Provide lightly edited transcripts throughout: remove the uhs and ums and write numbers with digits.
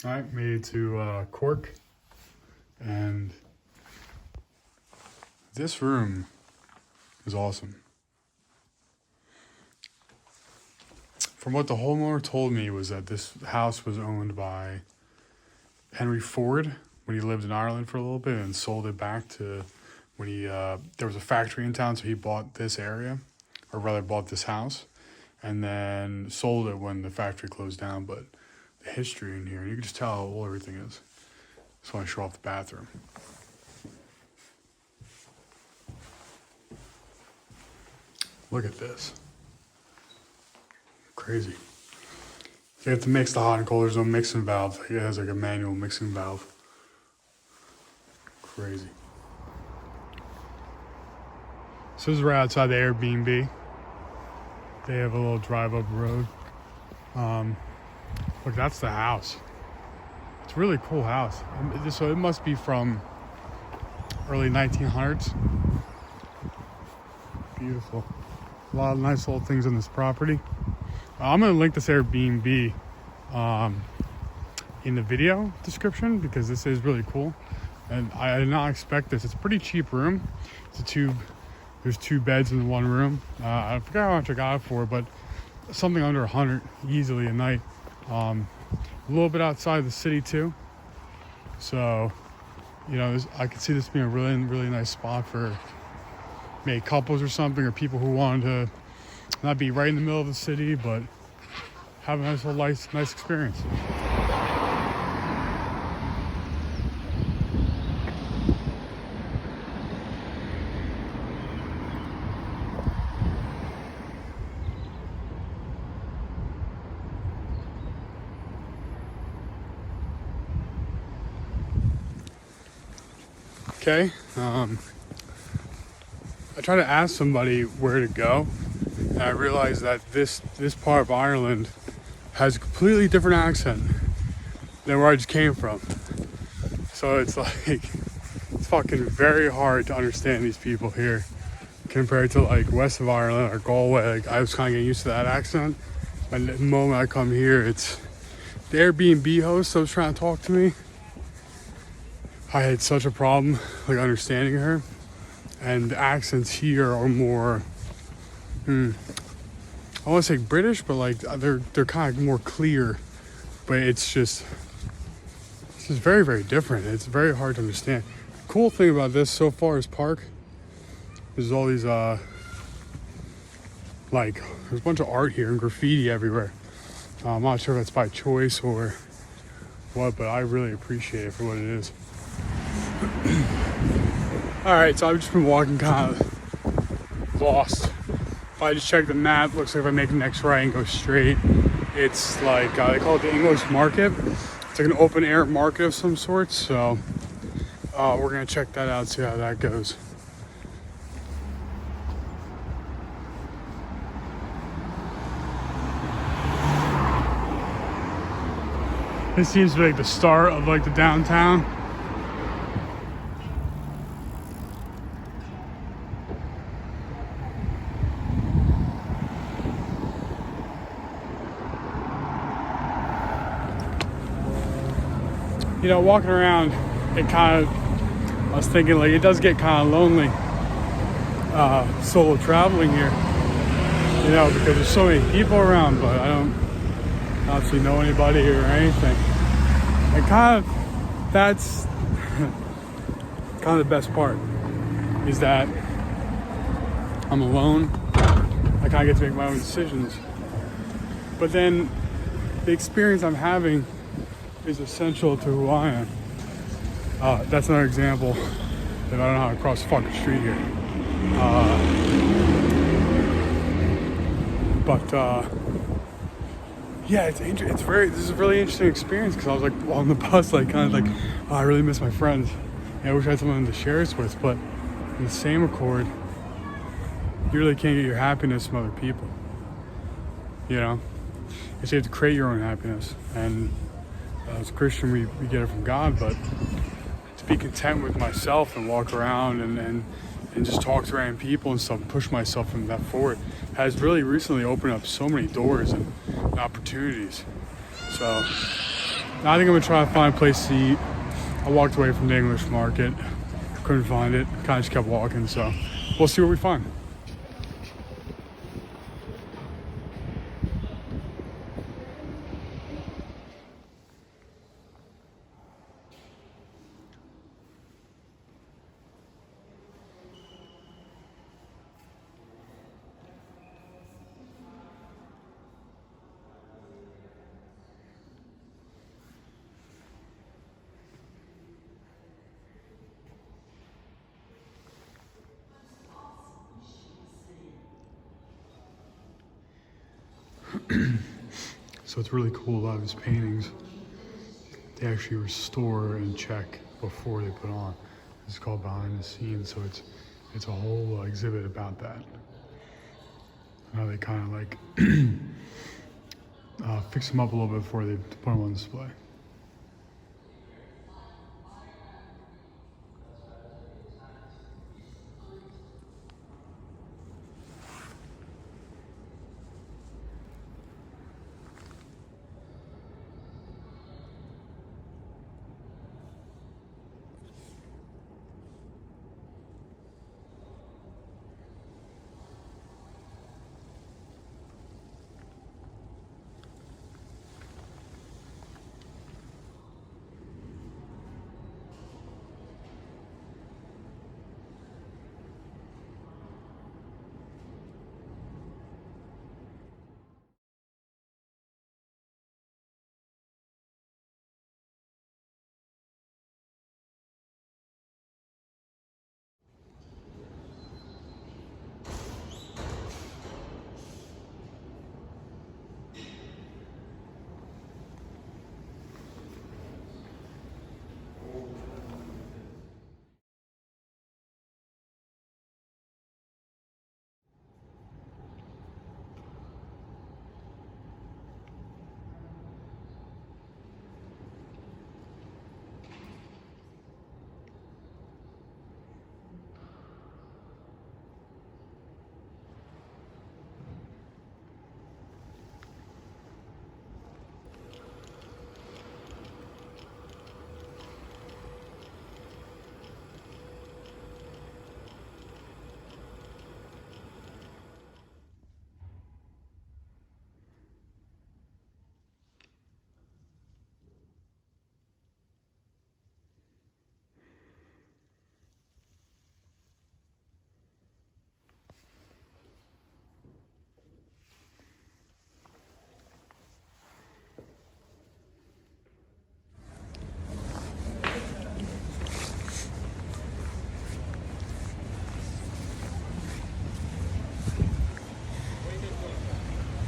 All right, made it to Cork, and this room is awesome. From what the homeowner told me was that this house was owned by Henry Ford when he lived in Ireland for a little bit and sold it back to when he there was a factory in town, so he bought this area, or rather bought this house, and then sold it when the factory closed down. But the history in here, you can just tell how old everything is. Just want to show off the bathroom. Look at this. Crazy. You have to mix the hot and cold. There's no mixing valve. It has like a manual mixing valve. Crazy. So this is right outside the Airbnb. They have a little drive up road. Look, that's the house. It's a really cool house. So it must be from early 1900s. Beautiful. A lot of nice little things on this property. I'm going to link this Airbnb in the video description because this is really cool. And I did not expect this. It's a pretty cheap room. There's two beds in one room. I forgot how much I got it for, but something under 100 easily a night. A little bit outside the city too. So, you know, I could see this being a really, really nice spot for maybe couples or something, or people who wanted to not be right in the middle of the city, but have a nice little nice experience. Okay, I tried to ask somebody where to go, and I realized that this part of Ireland has a completely different accent than where I just came from. So it's like, it's fucking very hard to understand these people here compared to like west of Ireland or Galway. Like I was kind of getting used to that accent, and the moment I come here, it's the Airbnb host that was trying to talk to me. I had such a problem like understanding her, and the accents here are more I want to say British, but like they're kind of more clear, but it's just very, very different. It's very hard to understand. The cool thing about this so far is park. There's all these like there's a bunch of art here and graffiti everywhere. I'm not sure if that's by choice or what, but I really appreciate it for what it is. Alright, so I've just been walking kind of lost. If I just check the map, looks like if I make the next right and go straight, it's like, they call it the English Market. It's like an open air market of some sort, so we're gonna check that out, see how that goes. This seems to be like the start of like the downtown. You know, walking around, I was thinking like it does get kind of lonely solo traveling here, you know, because there's so many people around, but I don't obviously know anybody or anything. And that's kind of the best part, is that I'm alone. I kind of get to make my own decisions. But then the experience I'm having is essential to who I am. That's another example that I don't know how to cross the fucking street here. Yeah, it's this is a really interesting experience because I was like on the bus, like kind of like, oh, I really miss my friends. I wish I had someone to share this with, but in the same accord, you really can't get your happiness from other people. You know? You have to create your own happiness, and as a Christian, we get it from God, but to be content with myself and walk around and just talk to random people and stuff, push myself from that forward, has really recently opened up so many doors and opportunities. So Now I think I'm gonna try to find a place to eat. I walked away from the English market, couldn't find it, kind of just kept walking, so we'll see what we find. So it's really cool. A lot of his paintings, they actually restore and check before they put on. It's called behind the scenes, so it's a whole exhibit about that. How they kind of like fix them up a little bit before they put them on display.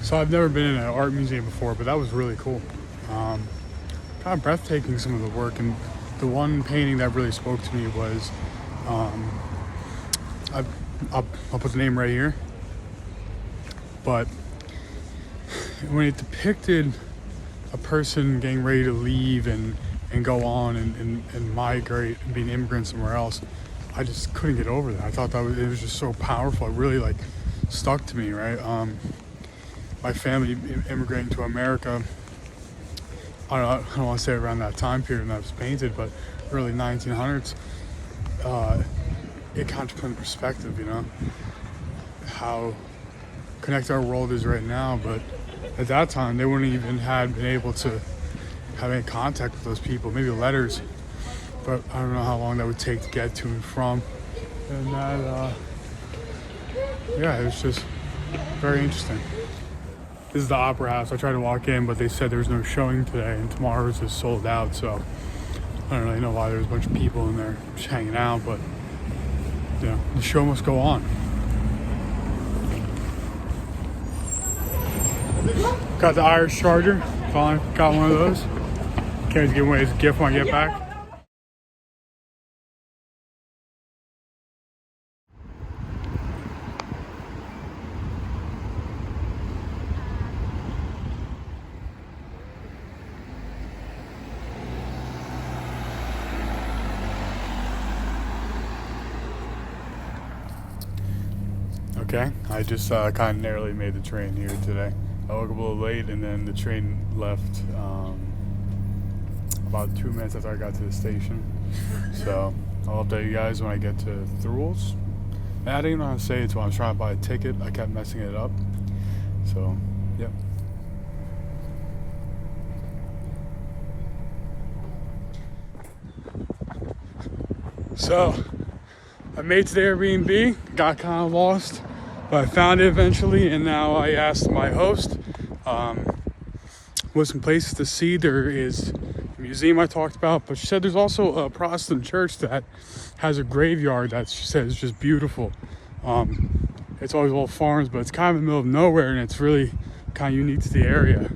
So I've never been in an art museum before, but that was really cool. Kind of breathtaking, some of the work, and the one painting that really spoke to me was, I'll put the name right here, but when it depicted a person getting ready to leave and go on and migrate and be an immigrant somewhere else, I just couldn't get over that. I thought it was just so powerful. It really like stuck to me, right? My family immigrating to America, I don't want to say around that time period when that was painted, but early 1900s, it kind of put in perspective, you know, how connected our world is right now. But at that time, they wouldn't even have been able to have any contact with those people, maybe letters, but I don't know how long that would take to get to and from. And that, yeah, it was just very interesting. This is the Opera House. I tried to walk in, but they said there was no showing today, and tomorrow's is sold out, so I don't really know why there's a bunch of people in there just hanging out, but you know, the show must go on. Got the Irish Charger. Finally got one of those. Can't wait to give away as a gift when I get back. Okay, I just kind of narrowly made the train here today. I woke up a little late, and then the train left about 2 minutes after I got to the station. So I'll update you guys when I get to Thrules. And I didn't know how to say it, so I was trying to buy a ticket. I kept messing it up. So, yeah. So, I made it to the Airbnb, got kind of lost, but I found it eventually, and now I asked my host what some places to see. There is a museum I talked about, but she said there's also a Protestant church that has a graveyard that she says is just beautiful. It's always all farms, but it's kind of in the middle of nowhere, and it's really kind of unique to the area.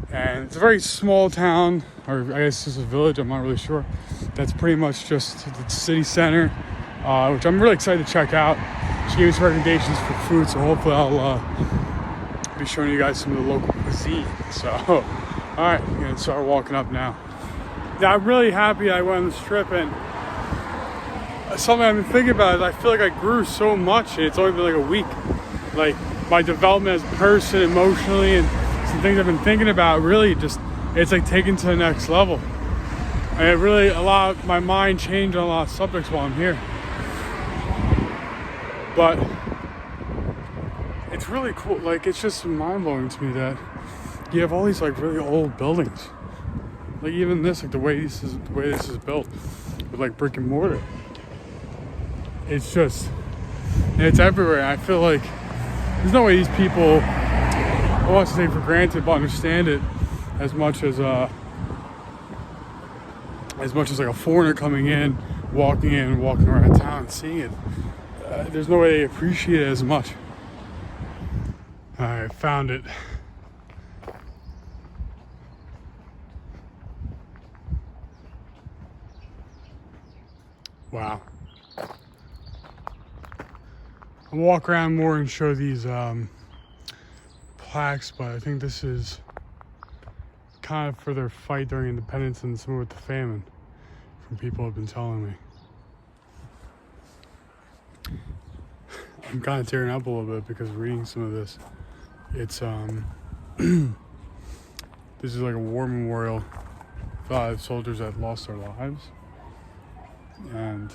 And it's a very small town, or I guess it's a village, I'm not really sure. That's pretty much just the city center, which I'm really excited to check out. She gave me some recommendations for food, so hopefully I'll be showing you guys some of the local cuisine. So, alright, I'm gonna start walking up now. Yeah, I'm really happy I went on this trip, and something I've been thinking about is I feel like I grew so much, and it's only been like a week. Like, my development as a person, emotionally, and some things I've been thinking about, really just, it's like taken to the next level. And it really, my mind changed on a lot of subjects while I'm here. But it's really cool. Like, it's just mind-blowing to me that you have all these like really old buildings. Like even this, like the way this is built with like brick and mortar. It's just, it's everywhere. I feel like there's no way these people, I want to take for granted, but understand it as much as like a foreigner coming in, walking around town and seeing it. There's no way they appreciate it as much. I found it. Wow. I'll walk around more and show these plaques, but I think this is kind of for their fight during independence and some with the famine, from people have been telling me. I'm kind of tearing up a little bit because reading some of this. It's this is like a war memorial for soldiers that lost their lives, and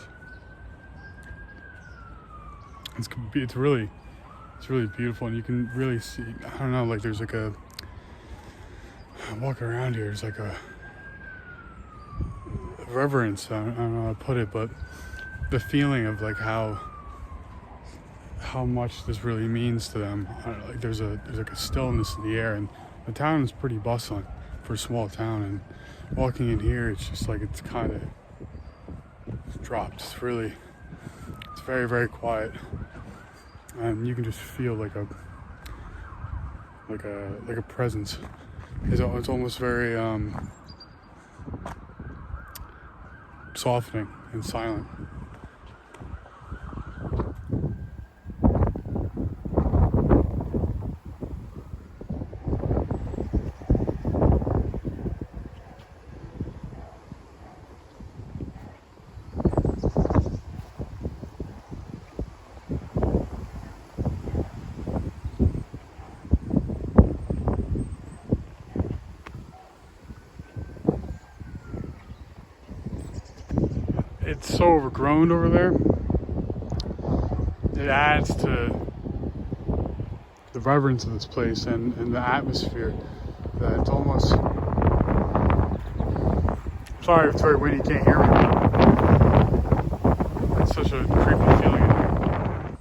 it's really beautiful, and you can really see, I don't know, like there's like I'm walking around here, there's like a reverence, I don't know how to put it, but the feeling of like how much this really means to them. I don't know, like there's like a stillness in the air, and the town is pretty bustling for a small town, and walking in here, it's just like it's kind of dropped. It's very, very quiet, and you can just feel like a presence. It's almost very softening and silent. It's so overgrown over there. It adds to the reverence of this place and the atmosphere that it's almost, sorry if it's very windy, you can't hear me. It's such a creepy feeling in here.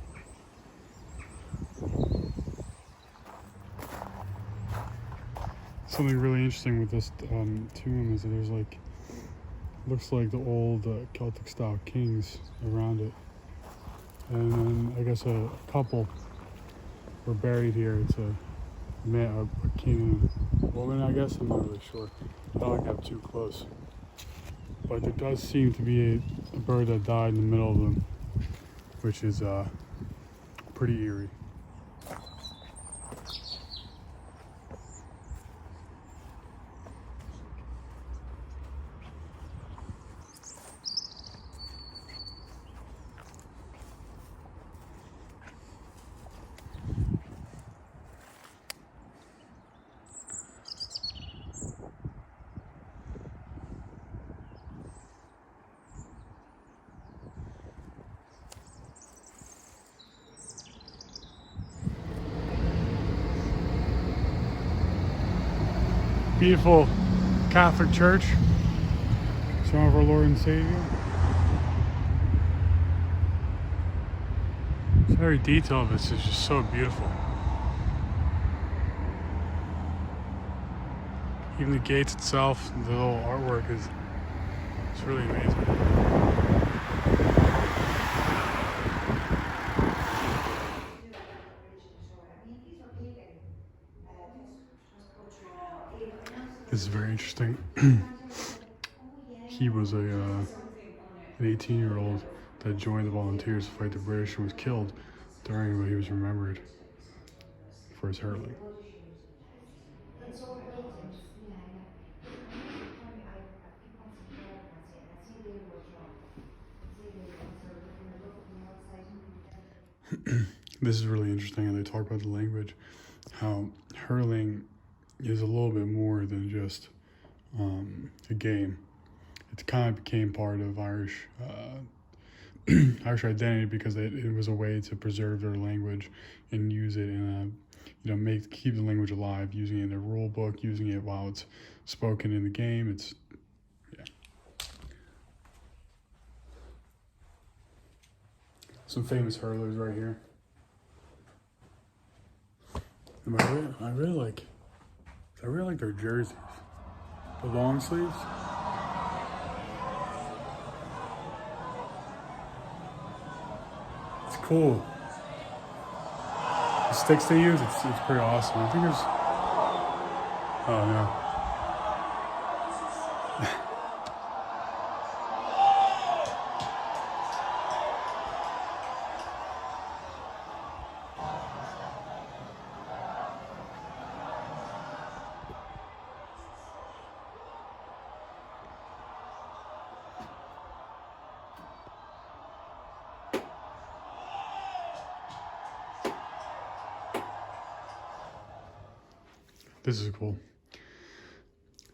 Something really interesting with this tomb is that there's like, looks like the old Celtic style kings around it, and then I guess a couple were buried here. It's a king and a woman, I guess. I'm not really sure. I don't like that too close, but there does seem to be a bird that died in the middle of them, which is pretty eerie. Beautiful Catholic church. Son of our Lord and Savior. The very detail of this is just so beautiful. Even the gates itself, the little artwork is it's really amazing. This is very interesting. He was an 18-year-old that joined the volunteers to fight the British and was killed during when he was remembered for his hurling. This is really interesting, and they talk about the language, how hurling is a little bit more than just a game. It kind of became part of Irish Irish identity because it was a way to preserve their language and use it in a keep the language alive, using it in their rule book, using it while it's spoken in the game. It's some famous hurlers right here. And I really like their jerseys, the long sleeves. It's cool. The sticks they use, it's pretty awesome. I think there's, oh no. This is cool.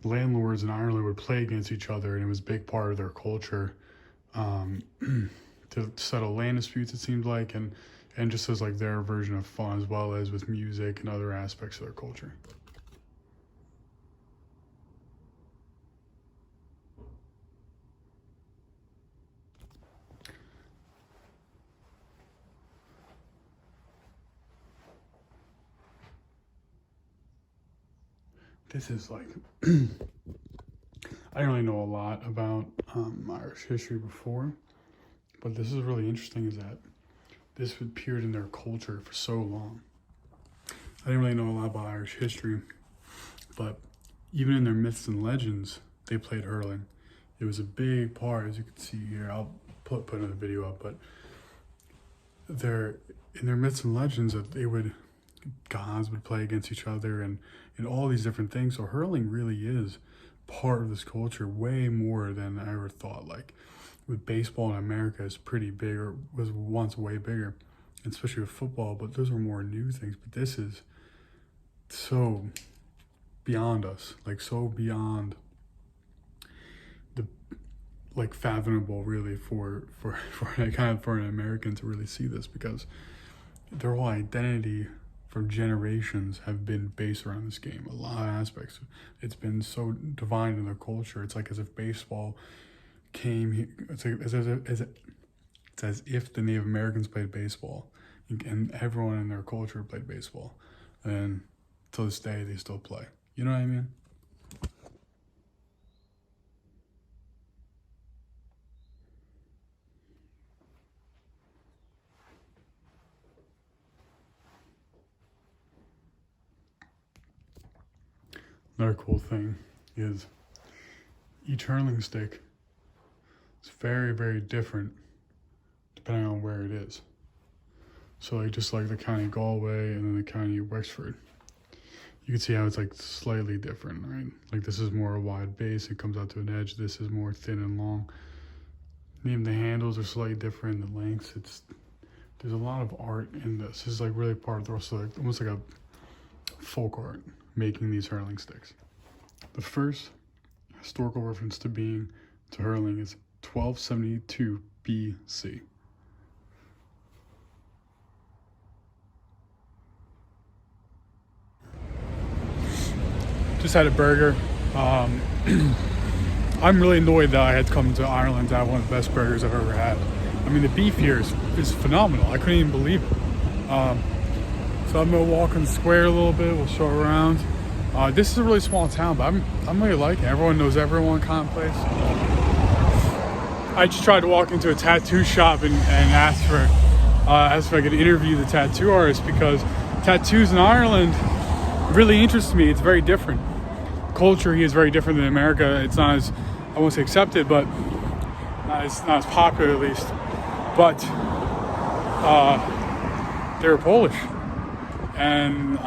Landlords in Ireland would play against each other, and it was a big part of their culture to settle land disputes, it seemed like, and just as like their version of fun, as well as with music and other aspects of their culture. This is like, I didn't really know a lot about Irish history before, but this is really interesting, is that this appeared in their culture for so long. I didn't really know a lot about Irish history, but even in their myths and legends, they played hurling. It was a big part, as you can see here. I'll put another video up, but in their myths and legends that gods would play against each other and all these different things. So hurling really is part of this culture way more than I ever thought. Like with baseball in America is pretty big, or was once way bigger, especially with football, but those are more new things. But this is so beyond us, like so beyond the like fathomable really for an American to really see this, because their whole identity from generations have been based around this game. A lot of aspects. It's been so defined in their culture. It's like as if baseball came here. It's as if the Native Americans played baseball, and everyone in their culture played baseball, and to this day they still play. You know what I mean? Another cool thing is each hurling stick is very, very different depending on where it is. So like just like the County Galway and then the County Wexford, you can see how it's like slightly different, right? Like this is more a wide base, it comes out to an edge. This is more thin and long. Even the handles are slightly different, the lengths, there's a lot of art in this. This is like really part of the rest of like almost like a folk art making these hurling sticks. The first historical reference to hurling is 1272 BC. Just had a burger. I'm really annoyed that I had to come to Ireland to have one of the best burgers I've ever had. I mean, the beef here is phenomenal. I couldn't even believe it. So I'm gonna walk in the square a little bit. We'll show around. This is a really small town, but I'm really liking it. Everyone knows everyone kind of place. I just tried to walk into a tattoo shop and ask if I could interview the tattoo artist, because tattoos in Ireland really interest me. It's very different. Culture here is very different than America. It's not as, I won't say accepted, but not as popular at least. But they're Polish, and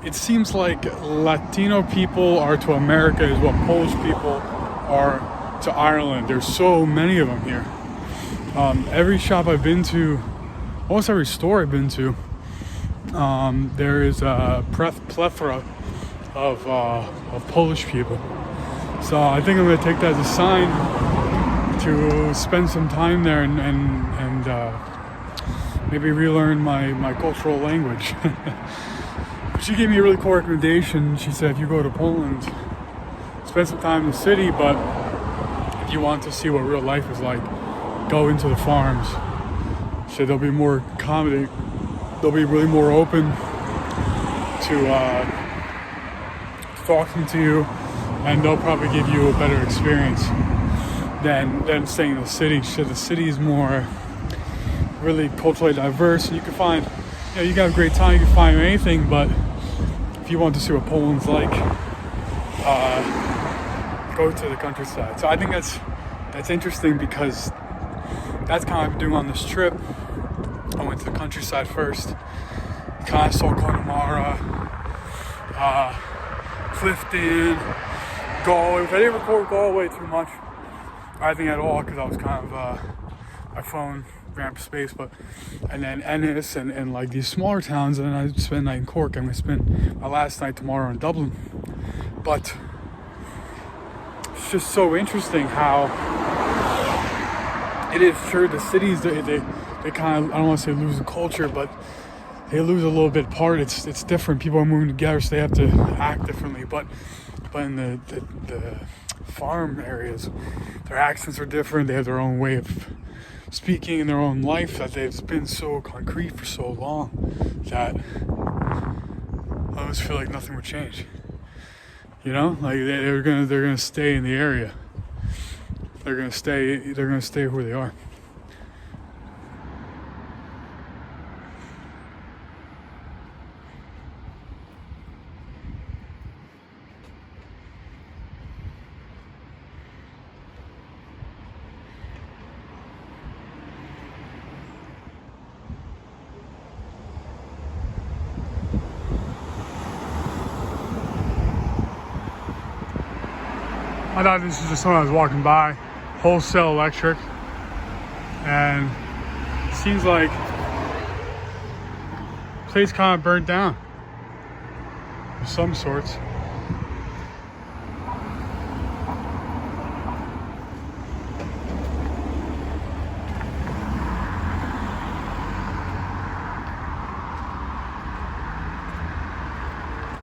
it seems like Latino people are to America is what Polish people are to Ireland. There's so many of them here. Every shop I've been to, almost every store I've been to, there is a plethora of Polish people. So I think I'm going to take that as a sign to spend some time there and maybe relearn my cultural language. She gave me a really cool recommendation. She said, if you go to Poland, spend some time in the city, but if you want to see what real life is like, go into the farms. She said they'll be more accommodating. They'll be really more open to talking to you, and they'll probably give you a better experience than staying in the city. She said the city is more really culturally diverse, and you can find, you can have a great time, you can find anything, but if you want to see what Poland's like, go to the countryside. So I think that's interesting, because that's kind of what I'm doing on this trip. I went to the countryside first, kind of saw Connemara, Clifton, Galway. I didn't record Galway too much, I think at all, because I was kind of, my phone ran out of space, and then Ennis and like these smaller towns, and then I spent a night in Cork. I'm going to spend my last night tomorrow in Dublin. But it's just so interesting how it is. Sure, the cities, they kind of, I don't want to say lose the culture, but they lose a little bit part. It's different. People are moving together, so they have to act differently. But in the farm areas, their accents are different. They have their own way of speaking in their own life, that they've been so concrete for so long that I always feel like nothing would change. Like they're gonna stay in the area. They're gonna stay who they are. I thought this was just someone I was walking by, Wholesale Electric, and it seems like the place kind of burnt down of some sorts.